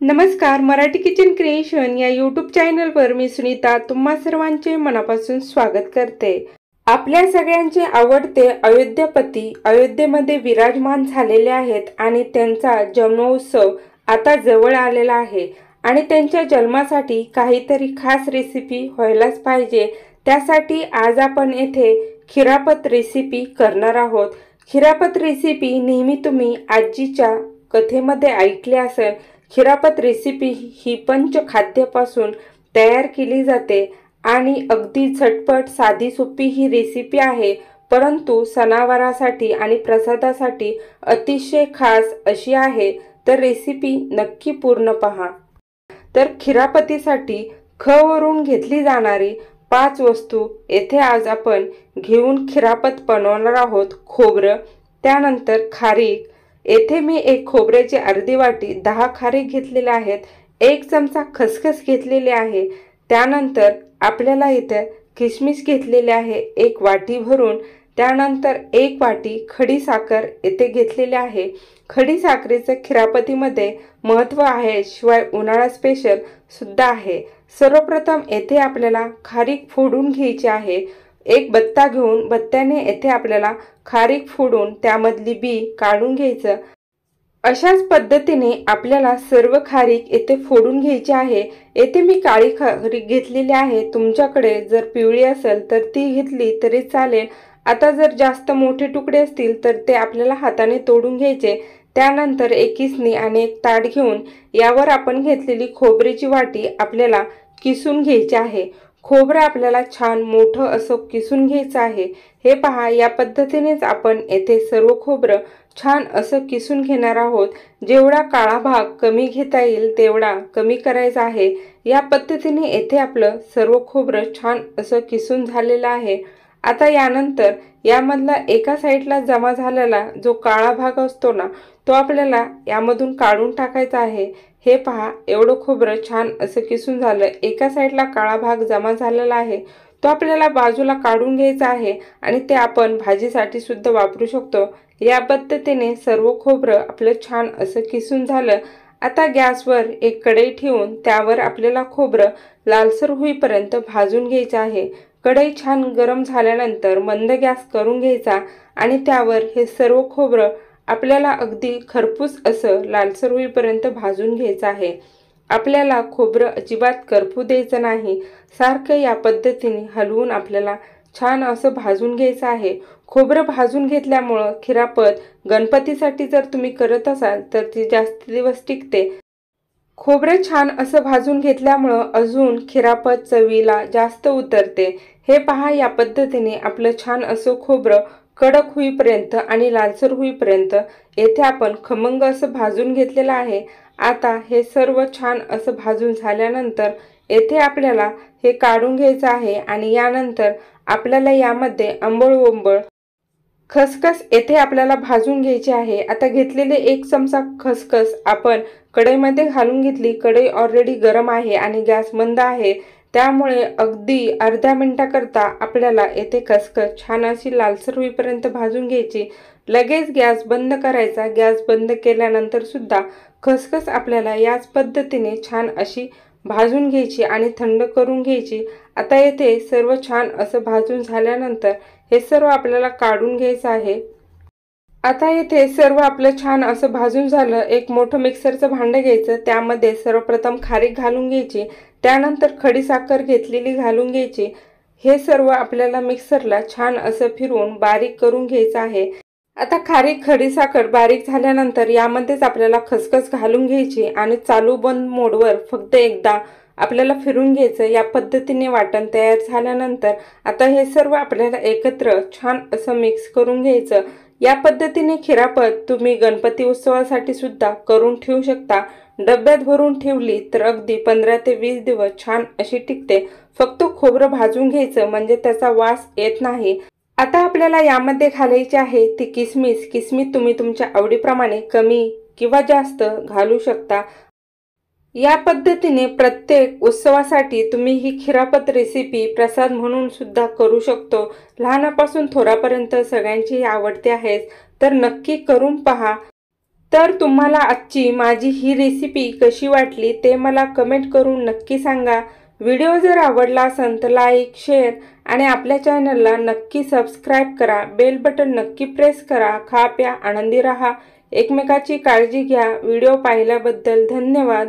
नमस्कार, Marathi kitchen creation या YouTube चॅनलवर मी सुनीता तुम्हा सर्वांचे मनापासून स्वागत करते। आपल्या सगळ्यांचे आवडते अयोध्यापती अयोध्येमध्ये विराजमान झालेले आहेत आणि त्यांचा जन्मोत्सव आता जवळ आलेला आहे आणि त्यांच्या जन्मासाठी काहीतरी खास रेसिपी व्हायलाच पाहिजे। त्यासाठी आज आपण येथे खिरापत रेसिपी करणार आहोत। खिरापत रेसिपी नेहमी तुम्ही आजीच्या कथेमध्ये ऐकली असेल। खिरापत रेसिपी ही पंचखाद्यापासून तयार केली जाते आणि अगदी झटपट साधी सोपी ही रेसिपी आहे, परंतु सणावारासाठी आणि प्रसादासाठी अतिशय खास अशी आहे। तर रेसिपी नक्की पूर्ण पहा। तर खिरापतीसाठी ख वरून घेतली जाणारी 5 वस्तू येथे आज आपण घेऊन खिरापत बनवणार आहोत। खोबरं, त्यानंतर खारीक, येथे मी एक खोबऱ्याची अर्धी वाटी 10 खारीक घेतलेले आहेत, 1 चमचा खसखस घेतलेले आहे, त्यानंतर आपल्याला इथे किशमिश घेतलेले आहे 1 वाटी भरून, त्यानंतर 1 वाटी खडी साखर येथे घेतलेले आहे। खडी साखरेचं खिरापतीमध्ये महत्त्व आहे, शिवाय उन्हाळा स्पेशल सुद्धा आहे। सर्वप्रथम येथे आपल्याला खारीक फोडून घ्यायची आहे। एक बत्ता घेऊन बत्त्याने येथे आपल्याला खारीक फोडून त्यामधली बी काढून घ्यायचं। अशाच पद्धतीने आपल्याला सर्व खारीक येथे फोडून घ्यायची आहे। येथे मी काळी खारीक घेतलेली आहे, तुमच्याकडे जर पिवळी असेल तर ती घेतली तरी चालेल। आता जर जास्त मोठे तुकडे असतील तर ते आपल्याला हाताने तोडून घ्यायचे। त्यानंतर एक किसणी आणि एक ताट घेऊन यावर आपण घेतलेली खोबऱ्याची वाटी आपल्याला किसून घ्यायची आहे। खोबरं आपल्याला छान मोठं असं किसून घ्यायचं आहे। हे पहा, या पद्धतीनेच आपण येथे सर्व खोबरं छान असं किसून घेणार आहोत। जेवढा काळा भाग कमी घेता येईल तेवढा कमी करायचा आहे। या पद्धतीने येथे आपलं सर्व खोबरं छान असं किसून झालेलं आहे। आता यानंतर यामधला एका साईडला जमा झालेला जो काळा भाग असतो ना, तो आपल्याला यामधून काढून टाकायचा आहे। हे पहा, एवढं खोबरं छान असं किसून झालं। एका साईडला काळा भाग जमा झालेला आहे, तो आपल्याला बाजूला काढून घ्यायचा आहे आणि ते आपण भाजीसाठी सुद्धा वापरू शकतो। या पद्धतीने सर्व खोबरं आपलं छान असं किसून झालं। आता गॅसवर एक कढई ठेवून त्यावर आपल्याला खोबरं लालसर होईपर्यंत भाजून घ्यायचं आहे। कढई छान गरम झाल्यानंतर मंद गॅस करून घ्यायचा आणि त्यावर हे सर्व खोबरं आपल्याला अगदी खरपूस असं लालसर होईपर्यंत भाजून घ्यायचं आहे। आपल्याला खोबरं अजिबात करपू द्यायचं नाही, सारखं या पद्धतीने हलवून आपल्याला छान असं भाजून घ्यायचं आहे। खोबरं भाजून घेतल्यामुळं खिरापत गणपतीसाठी जर तुम्ही करत असाल तर ती जास्त दिवस टिकते। खोबरं छान असं भाजून घेतल्यामुळं अजून खिरापत चवीला जास्त उतरते। हे पहा, या पद्धतीने आपलं छान असं खोबरं कडक होईपर्यंत आणि लालसर होईपर्यंत येथे आपण खमंग असं भाजून घेतलेलं आहे। आता हे सर्व छान असं भाजून झाल्यानंतर येथे आपल्याला हे काढून घ्यायचं आहे आणि यानंतर आपल्याला यामध्ये आंबळ खसखस येथे आपल्याला भाजून घ्यायची आहे। आता घेतलेले 1 चमचा खसखस आपण कढईमध्ये घालून घेतली। कढई ऑलरेडी गरम आहे आणि गॅस मंद आहे, त्यामुळे अगदी अर्ध्या मिनिटाकरता आपल्याला येथे खसखस छान अशी लालसर होईपर्यंत भाजून घ्यायची। लगेच गॅस बंद करायचा। गॅस बंद केल्यानंतर सुद्धा खसखस आपल्याला याच पद्धतीने छान अशी भाजून घ्यायची आणि थंड करून घ्यायची। आता येथे सर्व छान असं भाजून झाल्यानंतर हे सर्व आपल्याला काढून घ्यायचं आहे। आता येथे सर्व आपलं छान असं भाजून झालं। एक मोठं मिक्सरचं भांडं घ्यायचं, त्यामध्ये सर्वप्रथम खारीक घालून घ्यायची, त्यानंतर खडी साखर घेतलेली घालून घ्यायची। हे सर्व आपल्याला मिक्सरला छान असं फिरवून बारीक करून घ्यायचं आहे। आता खारीक खडी साखर बारीक झाल्यानंतर यामध्येच आपल्याला खसखस घालून घ्यायची आणि चालू बंद मोडवर फक्त एकदा आपल्याला फिरून घ्यायचं। या पद्धतीने वाटण तयार झाल्यानंतर आता हे सर्व आपल्याला एकत्र छान असं मिक्स करून घ्यायचं। या पद्धतीने खिरापत तुम्ही गणपती उत्सवासाठी सुद्धा करून ठेवू शकता। डब्यात भरून ठेवली तर अगदी 15 ते 20 दिवस छान अशी टिकते। फक्त खोबरं भाजून घ्यायचं म्हणजे त्याचा वास येत नाही। आता आपल्याला यामध्ये घालायची आहे ती किसमिस। किसमिस तुम्ही तुमच्या आवडीप्रमाणे कमी किंवा जास्त घालू शकता। या पद्धतीने प्रत्येक उत्सवासाठी तुम्ही ही खिरापत रेसिपी प्रसाद म्हणून सुद्धा करू शकतो। लहानापासून थोरापर्यंत सगळ्यांची आवडते आहे, तर नक्की करून पहा। तर तुम्हाला आजची माझी ही रेसिपी कशी वाटली ते मला कमेंट करून नक्की सांगा। व्हिडिओ जर आवडला असेल तर लाईक, शेअर आणि आपल्या चॅनलला नक्की सबस्क्राईब करा। बेल बटन नक्की प्रेस करा। खा प्या आनंदी रहा, एकमेकाची काळजी घ्या। व्हिडिओ पाहिल्याबद्दल धन्यवाद।